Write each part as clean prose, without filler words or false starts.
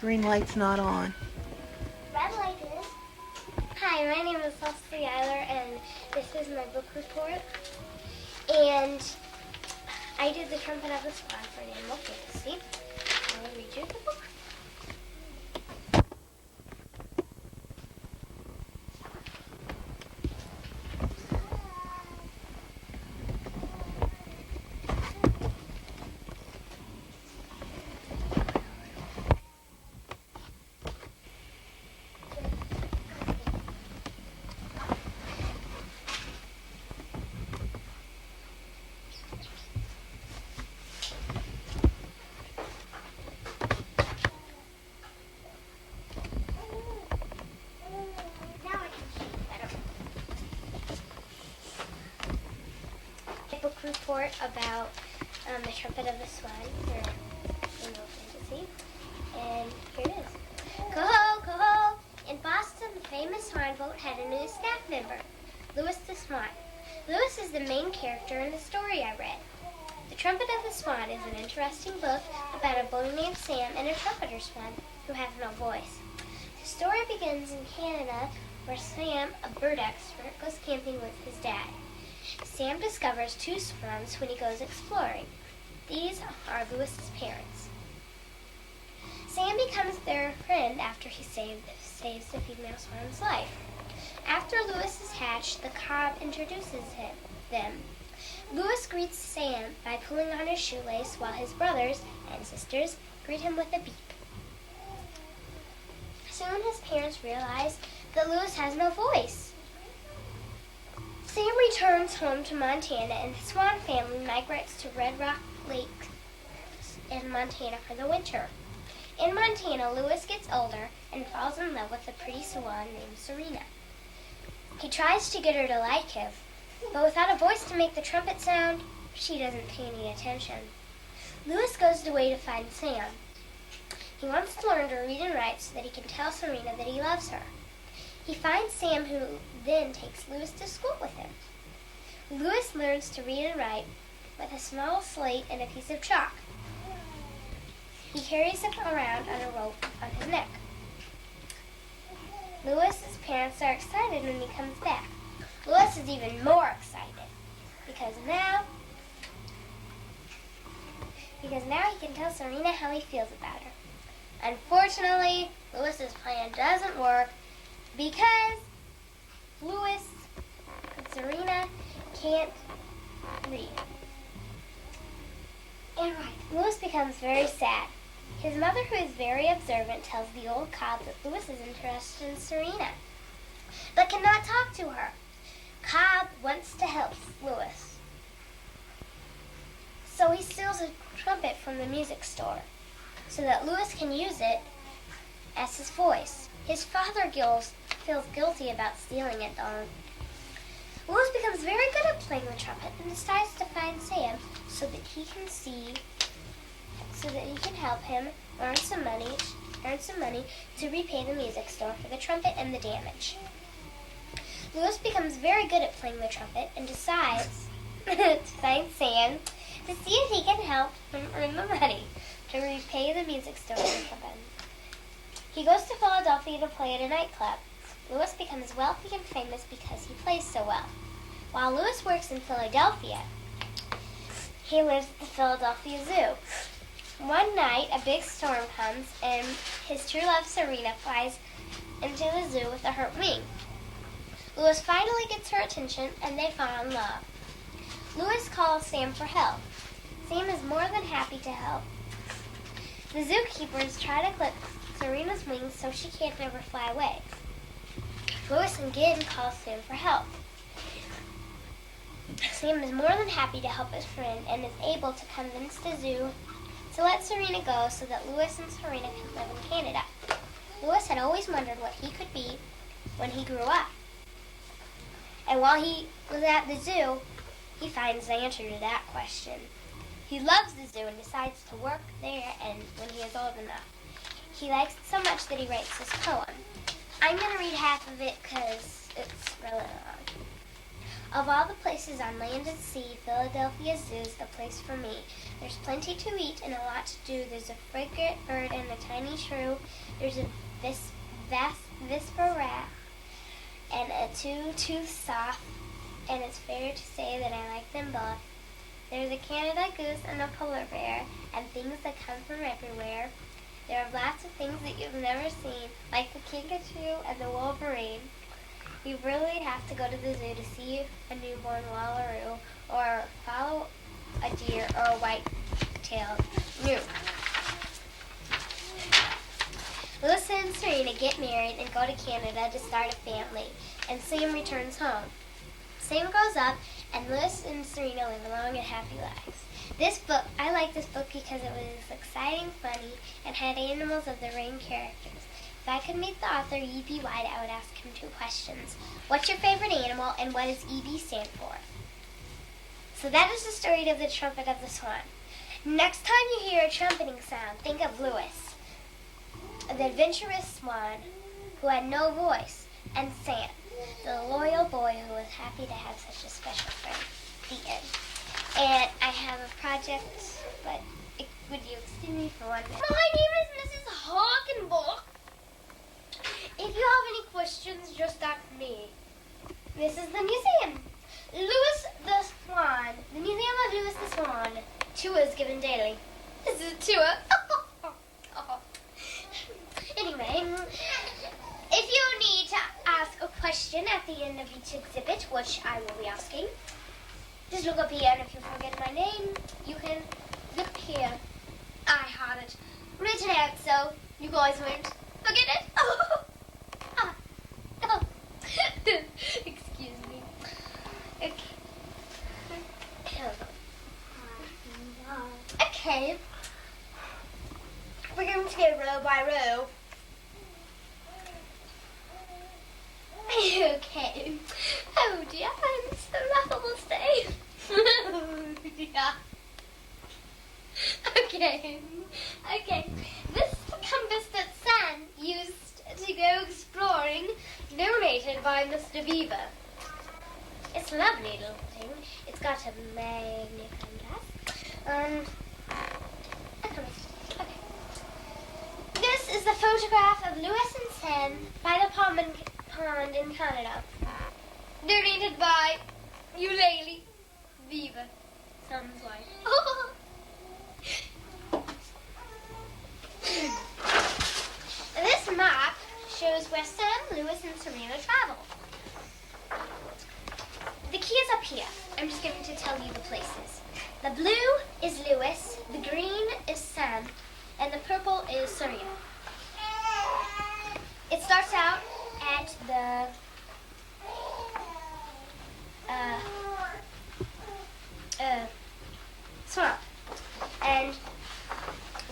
Green light's not on. Red light is. Hi, my name is Leslie Eiler, and this is my book report. And I did the trumpet of the swan for an animal fantasy. I will read you the book. Book report about the trumpet of the swan for animal fantasy, and here it is. Coho, coho! In Boston, the famous swan boat had a new staff member, Louis the Swan. Louis is the main character in the story I read. The Trumpet of the Swan is an interesting book about a boy named Sam and a trumpeter swan who have no voice. The story begins in Canada, where Sam, a bird expert, goes camping with his dad. Sam discovers two swans when he goes exploring. These are Louis's parents. Sam becomes their friend after he saves the female swan's life. After Louis is hatched, the cob introduces them. Louis greets Sam by pulling on his shoelace while his brothers and sisters greet him with a beep. Soon his parents realize that Louis has no voice. Sam returns home to Montana, and the Swan family migrates to Red Rock Lake in Montana for the winter. In Montana, Louis gets older and falls in love with a pretty swan named Serena. He tries to get her to like him, but without a voice to make the trumpet sound, she doesn't pay any attention. Louis goes away to find Sam. He wants to learn to read and write so that he can tell Serena that he loves her. He finds Sam, who then takes Louis to school with him. Louis learns to read and write with a small slate and a piece of chalk. He carries it around on a rope on his neck. Louis's parents are excited when he comes back. Louis is even more excited because now he can tell Serena how he feels about her. Unfortunately, Louis's plan doesn't work because Louis and Serena can't read. And Louis becomes very sad. His mother, who is very observant, tells the old cob that Louis is interested in Serena, but cannot talk to her. Cob wants to help Louis, so he steals a trumpet from the music store so that Louis can use it as his voice. His father feels guilty about stealing it, though. Louis becomes very good at playing the trumpet and decides to find Sam so that he can help him earn some money to repay the music store for the trumpet and the damage. Louis becomes very good at playing the trumpet and decides to find Sam to see if he can help him earn the money to repay the music store for the trumpet. He goes to Philadelphia to play at a nightclub. Louis becomes wealthy and famous because he plays so well. While Louis works in Philadelphia, he lives at the Philadelphia Zoo. One night, a big storm comes, and his true love, Serena, flies into the zoo with a hurt wing. Louis finally gets her attention, and they fall in love. Louis calls Sam for help. Sam is more than happy to help. The zookeepers try to clip Serena's wings so she can't ever fly away. Louis again calls Sam for help. Sam is more than happy to help his friend and is able to convince the zoo to let Serena go so that Louis and Serena can live in Canada. Louis had always wondered what he could be when he grew up. And while he was at the zoo, he finds the answer to that question. He loves the zoo and decides to work there and when he is old enough. He likes it so much that he writes this poem. I'm going to read half of it because it's really long. Of all the places on land and sea, Philadelphia Zoo's the place for me. There's plenty to eat and a lot to do. There's a fragrant bird and a tiny shrew. There's a whisper rat and a two-toothed sloth, and it's fair to say that I like them both. There's a Canada goose and a polar bear, and things that come from everywhere. There are lots of things that you've never seen, like the kinkajou and the wolverine. You really have to go to the zoo to see a newborn wallaroo, or follow a deer or a white-tailed gnu. Lewis and Serena get married and go to Canada to start a family, and Sam returns home. Sam grows up, and Lewis and Serena live long and happy lives. I like this book because it was exciting, funny, and had animals of the main characters. If I could meet the author, E.B. White, I would ask him 2 questions. What's your favorite animal, and what does E.B. stand for? So that is the story of the trumpet of the swan. Next time you hear a trumpeting sound, think of Lewis, the adventurous swan who had no voice, and Sam, the loyal boy who was happy to have such a special friend. The end. And I have a project, but would you excuse me for 1 minute? My name is Mrs. Hakenbak. If you have any questions, just ask me. This is the museum. Lewis the Swan. The Museum of Lewis the Swan. Tours given daily. This is a tour. Anyway, if you need to ask a question at the end of each exhibit, which I will be asking, just look up here, and if you forget my name, you can look here. I have it written out, so you guys won't forget it. Excuse me. Okay. Okay. We're going to go row by row. Okay. Oh dear, I'm so laughable today. Oh dear. Okay. This compass that Sam used to go exploring, donated by Mr. Beaver. It's a lovely little thing. It's got a magnifying glass. Okay. This is the photograph of Lewis and Sam by the pond in Canada. Donated by Eulalie Beaver, Sam's wife. This map shows where Sam, Lewis, and Serena travel. The key is up here. I'm just going to tell you the places. The blue is Lewis, the green is Sam, and the purple is Serena. It starts out at the swamp, and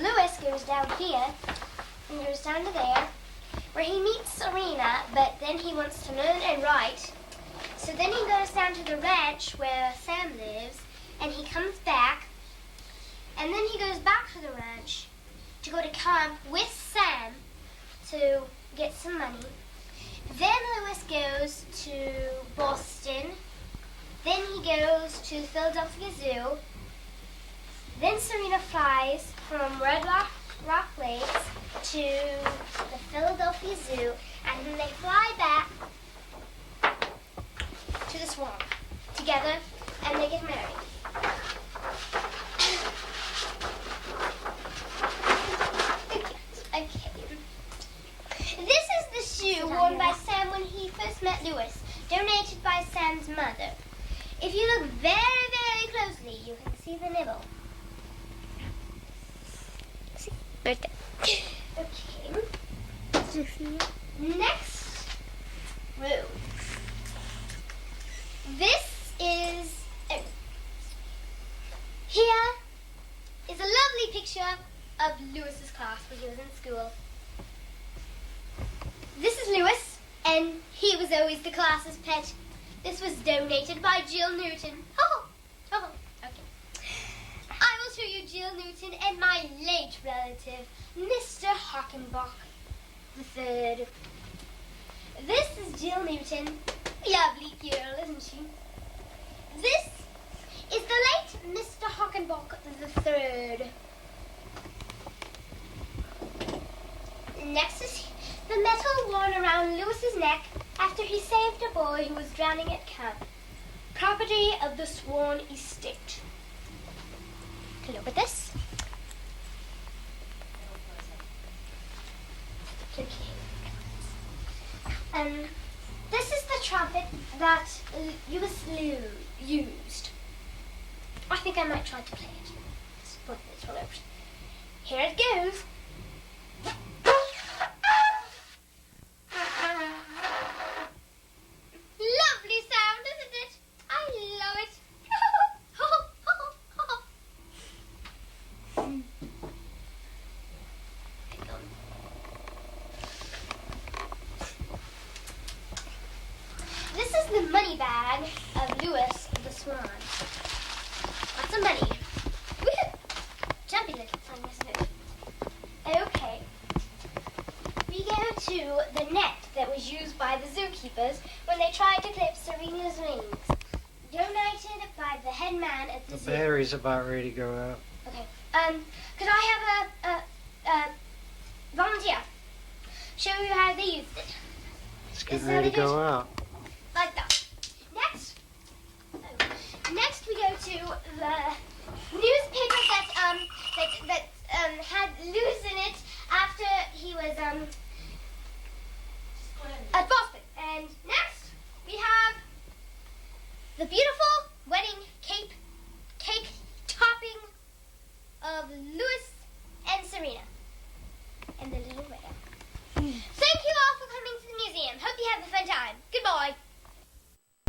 Lewis goes down here and goes down to there, where he meets Serena, but then he wants to learn and write. So then he goes down to the ranch where Sam lives, and he comes back, and then he goes back to the ranch to go to camp with Sam to get some money. Then Lewis goes to Boston. Then he goes to Philadelphia Zoo. Then Serena flies from Red Rock Lakes to the Philadelphia Zoo, and then they fly back to the swamp together, and they get married. Okay. This is the shoe worn by Sam when he first met Lewis, donated by Sam's mother. If you look very, very closely, you can see the nibble. See? Right there. Okay. Next room. This is... Here is a lovely picture of Lewis's class when he was in school. This is Lewis, and he was always the class's pet. This was donated by Jill Newton. Okay. I will show you Jill Newton and my late relative, Mr. Hakenbak III. This is Jill Newton. Lovely girl, isn't she? This is the late Mr. Hakenbak III. Next is the medal worn around Lewis's neck after he saved a boy who was drowning at camp. Property of the Swan estate. Take a look at this. Okay. This is the trumpet that Lewis used. I think I might try to play it. Let's put this one over. Here it goes. Lovely sound, isn't it? I love it. This is the money bag of Lewis the Swan. Lots of money. Woo-hoo! Jumpy little thing, isn't it? Okay. We go to the net that was used by the zookeepers when they tried to clip Serena's wings. Donated by the head man at the zoo. The battery's about ready to go out. Okay. Could I have a volunteer show you how they used it? It's getting ready to go out. Like that. Next we go to the